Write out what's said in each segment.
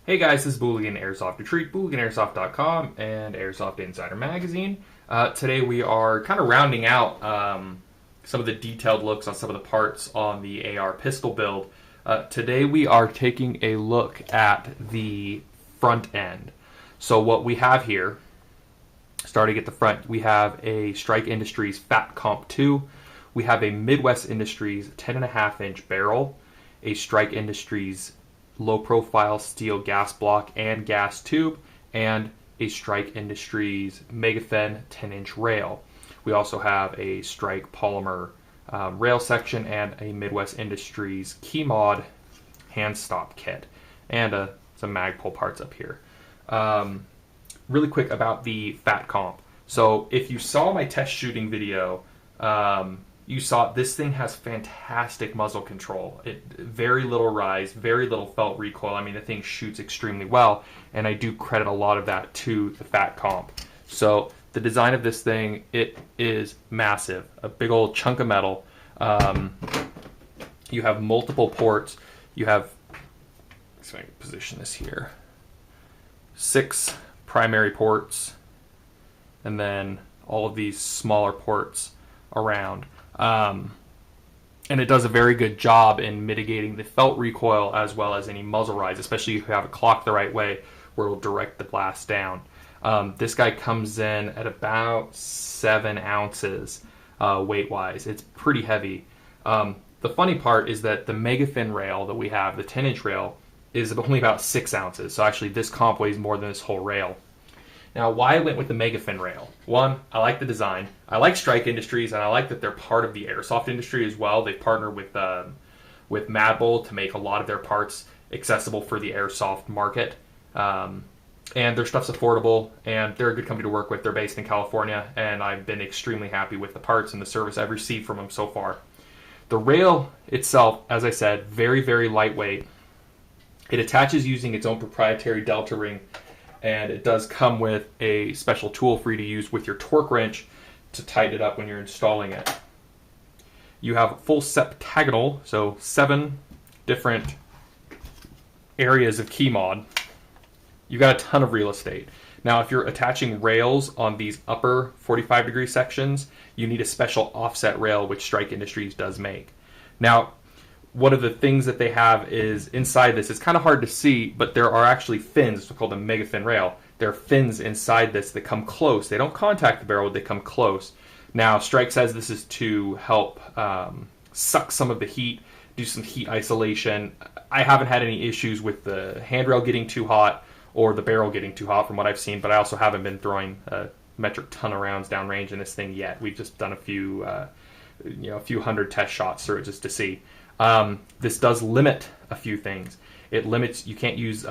Hey guys, this is Booligan Airsoft Retreat, BooliganAirsoft.com, and Airsoft Insider Magazine. Today we are kind of rounding out some of the detailed looks on some of the parts on the AR pistol build. Today we are taking a look at the front end. So what we have here, starting at the front, we have a Strike Industries FatComp2. We have a Midwest Industries 10.5-inch barrel, a Strike Industries low-profile steel gas block and gas tube, and a Strike Industries Megafin 10-inch rail. We also have a Strike polymer rail section and a Midwest Industries Keymod handstop kit, and some mag pull parts up here. Really quick about the FatComp. So if you saw my test shooting video, you saw this thing has fantastic muzzle control. Very little rise, very little felt recoil. I mean, the thing shoots extremely well, and I do credit a lot of that to the FatComp. So the design of this thing, it is massive. A big old chunk of metal. You have multiple ports. You have, so I can position this here, 6 primary ports, and then all of these smaller ports around. And it does a very good job in mitigating the felt recoil as well as any muzzle rise, especially if you have it clocked the right way where it will direct the blast down. This guy comes in at about 7 ounces weight-wise. It's pretty heavy. The funny part is that the Megafin rail that we have, the 10-inch rail, is only about 6 ounces. So actually this comp weighs more than this whole rail. Now, why I went with the Megafin rail? One, I like the design. I like Strike Industries, and I like that they're part of the airsoft industry as well. They partner with Mad Bull to make a lot of their parts accessible for the airsoft market. And their stuff's affordable, and they're a good company to work with. They're based in California, and I've been extremely happy with the parts and the service I've received from them so far. The rail itself, as I said, very, very lightweight. It attaches using its own proprietary delta ring, and it does come with a special tool for you to use with your torque wrench to tighten it up when you're installing it. You have full septagonal, so 7 different areas of Keymod. You got a ton of real estate. Now, if you're attaching rails on these upper 45-degree sections, you need a special offset rail, which Strike Industries does make. Now, one of the things that they have is inside this, it's kind of hard to see, but there are actually fins. It's called a Megafin rail. There are fins inside this that come close. They don't contact the barrel, they come close. Now, Strike says this is to help suck some of the heat, do some heat isolation. I haven't had any issues with the handrail getting too hot or the barrel getting too hot from what I've seen, but I also haven't been throwing a metric ton of rounds downrange in this thing yet. We've just done a few hundred test shots through it just to see. This does limit a few things. It limits, you can't use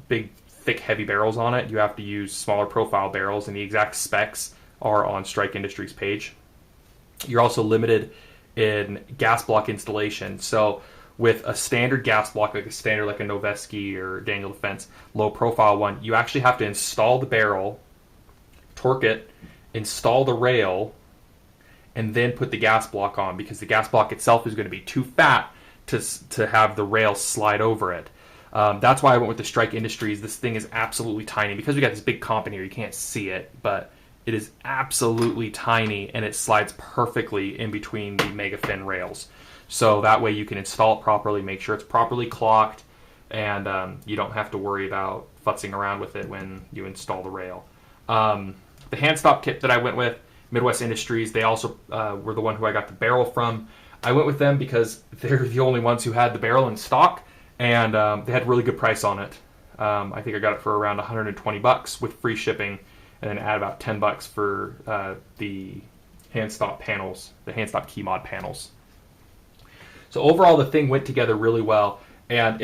big, thick, heavy barrels on it. You have to use smaller profile barrels, and the exact specs are on Strike Industries page. You're also limited in gas block installation. So with a standard gas block, like a Noveski or Daniel Defense low profile one, you actually have to install the barrel, torque it, install the rail, and then put the gas block on, because the gas block itself is going to be too fat to have the rail slide over it. That's why I went with the Strike Industries. This thing is absolutely tiny. Because we got this big comp in here, you can't see it, but it is absolutely tiny, and it slides perfectly in between the Megafin rails. So that way you can install it properly, make sure it's properly clocked, and you don't have to worry about futzing around with it when you install the rail. The handstop kit that I went with, Midwest Industries, they also were the one who I got the barrel from. I went with them because they're the only ones who had the barrel in stock, and they had a really good price on it. I think I got it for around $120 with free shipping, and then add about $10 for the handstop panels, the handstop Keymod panels. So overall, the thing went together really well, and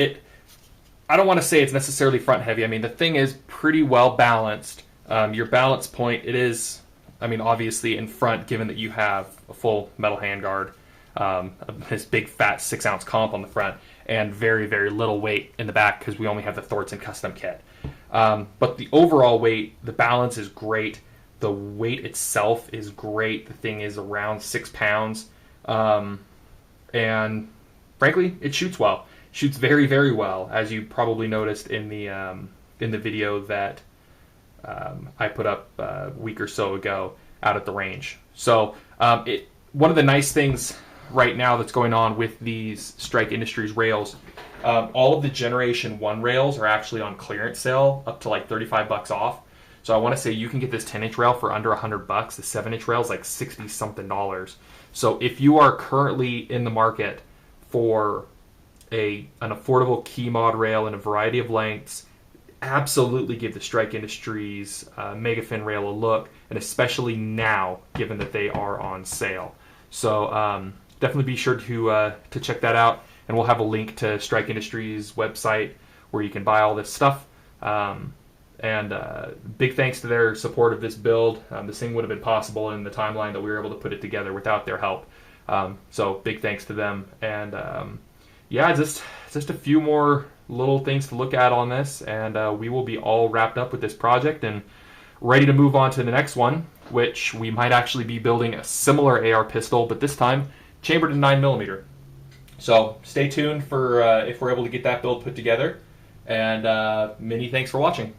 I don't want to say it's necessarily front heavy. I mean, the thing is pretty well balanced. Your balance point, it is, I mean, obviously in front, given that you have a full metal handguard, this big fat 6-ounce comp on the front, and very, very little weight in the back because we only have the Thornton custom kit. But the overall weight, the balance is great. The weight itself is great. The thing is around 6 pounds. And frankly, it shoots well. shoots very, very well, as you probably noticed in the video that I put up a week or so ago out at the range. So one of the nice things right now that's going on with these Strike Industries rails, all of the Generation 1 rails are actually on clearance sale up to like $35 off. So I want to say you can get this 10-inch rail for under $100. The 7-inch rail is like $60-something. So if you are currently in the market for an affordable Keymod rail in a variety of lengths, absolutely give the Strike Industries Megafin rail a look, and especially now, given that they are on sale. So definitely be sure to check that out, and we'll have a link to Strike Industries website where you can buy all this stuff. And big thanks to their support of this build. This thing would have been possible in the timeline that we were able to put it together without their help. So big thanks to them. And yeah, just a few more little things to look at on this, and we will be all wrapped up with this project and ready to move on to the next one, which we might actually be building a similar AR pistol, but this time chambered in 9mm. So stay tuned for if we're able to get that build put together. And many thanks for watching.